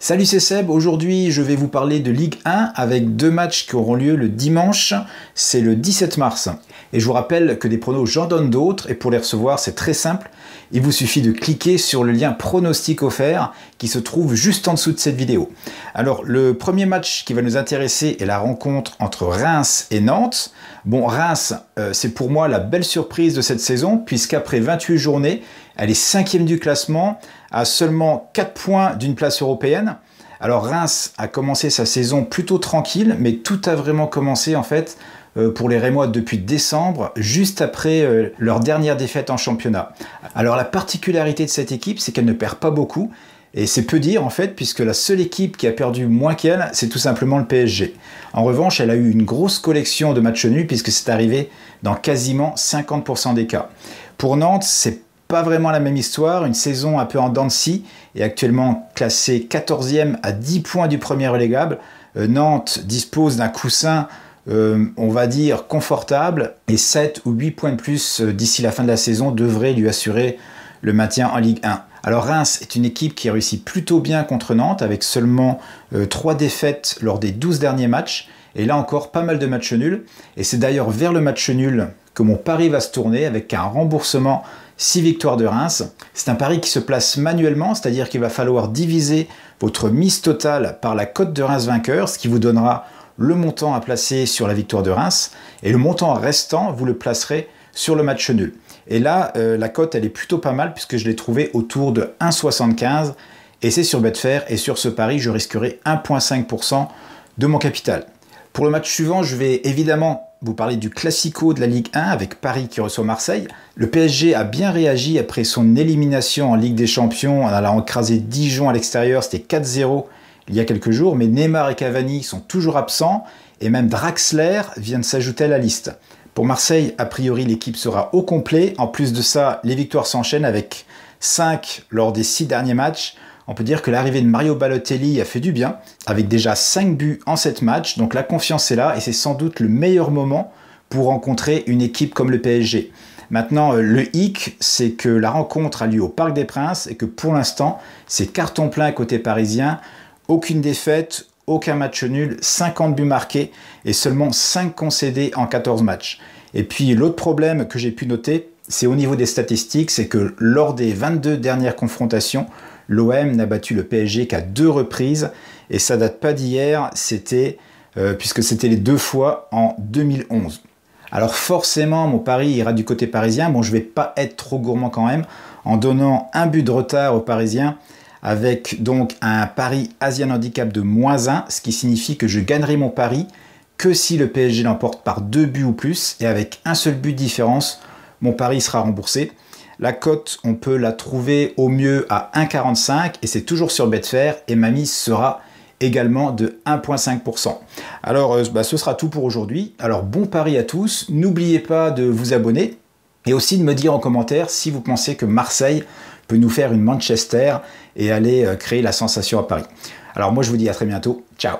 Salut, c'est Seb. Aujourd'hui, je vais vous parler de Ligue 1 avec deux matchs qui auront lieu le dimanche. C'est le 17 mars. Et je vous rappelle que des pronos, j'en donne d'autres. Et pour les recevoir, c'est très simple. Il vous suffit de cliquer sur le lien pronostic offert qui se trouve juste en dessous de cette vidéo. Alors, le premier match qui va nous intéresser est la rencontre entre Reims et Nantes. Bon, Reims, c'est pour moi la belle surprise de cette saison, puisqu'après 28 journées, elle est 5e du classement, à seulement 4 points d'une place européenne. Alors Reims a commencé sa saison plutôt tranquille, mais tout a vraiment commencé en fait pour les Rémois depuis décembre, juste après leur dernière défaite en championnat. Alors la particularité de cette équipe, c'est qu'elle ne perd pas beaucoup, et c'est peu dire en fait, puisque la seule équipe qui a perdu moins qu'elle, c'est tout simplement le PSG. En revanche, elle a eu une grosse collection de matchs nuls, puisque c'est arrivé dans quasiment 50% des cas. Pour Nantes, c'est pas vraiment la même histoire, une saison un peu en dents de scie, et actuellement classée 14e à 10 points du premier relégable. Nantes dispose d'un coussin, on va dire, confortable, et 7 ou 8 points de plus d'ici la fin de la saison devraient lui assurer le maintien en Ligue 1. Alors Reims est une équipe qui a réussi plutôt bien contre Nantes, avec seulement 3 défaites lors des 12 derniers matchs, et là encore pas mal de matchs nuls, et c'est d'ailleurs vers le match nul que mon pari va se tourner, avec un remboursement 6 victoires de Reims. C'est un pari qui se place manuellement, c'est-à-dire qu'il va falloir diviser votre mise totale par la cote de Reims vainqueur, ce qui vous donnera le montant à placer sur la victoire de Reims, et le montant restant, vous le placerez sur le match nul. Et là, la cote, elle est plutôt pas mal, puisque je l'ai trouvée autour de 1,75, et c'est sur Betfair, et sur ce pari, je risquerai 1,5% de mon capital. Pour le match suivant, je vais évidemment vous parler du Classico de la Ligue 1 avec Paris qui reçoit Marseille. Le PSG a bien réagi après son élimination en Ligue des Champions en allant écraser Dijon à l'extérieur, c'était 4-0 il y a quelques jours, mais Neymar et Cavani sont toujours absents et même Draxler vient de s'ajouter à la liste. Pour Marseille, a priori, l'équipe sera au complet. En plus de ça, les victoires s'enchaînent avec 5 lors des 6 derniers matchs. On peut dire que l'arrivée de Mario Balotelli a fait du bien, avec déjà 5 buts en 7 matchs, donc la confiance est là et c'est sans doute le meilleur moment pour rencontrer une équipe comme le PSG. Maintenant, le hic, c'est que la rencontre a lieu au Parc des Princes et que pour l'instant, c'est carton plein côté parisien, aucune défaite, aucun match nul, 50 buts marqués et seulement 5 concédés en 14 matchs. Et puis l'autre problème que j'ai pu noter, c'est au niveau des statistiques, c'est que lors des 22 dernières confrontations, l'OM n'a battu le PSG qu'à 2 reprises, et ça date pas d'hier, puisque c'était les 2 fois en 2011. Alors forcément, mon pari ira du côté parisien. Bon, je vais pas être trop gourmand quand même, en donnant un but de retard aux Parisiens, avec donc un pari Asian Handicap de -1, ce qui signifie que je gagnerai mon pari que si le PSG l'emporte par 2 buts ou plus, et avec un seul but de différence, mon pari sera remboursé. La cote, on peut la trouver au mieux à 1,45 et c'est toujours sur Betfair et ma mise sera également de 1,5%. Alors, ce sera tout pour aujourd'hui. Alors, bon pari à tous. N'oubliez pas de vous abonner et aussi de me dire en commentaire si vous pensez que Marseille peut nous faire une Manchester et aller créer la sensation à Paris. Alors, moi, je vous dis à très bientôt. Ciao!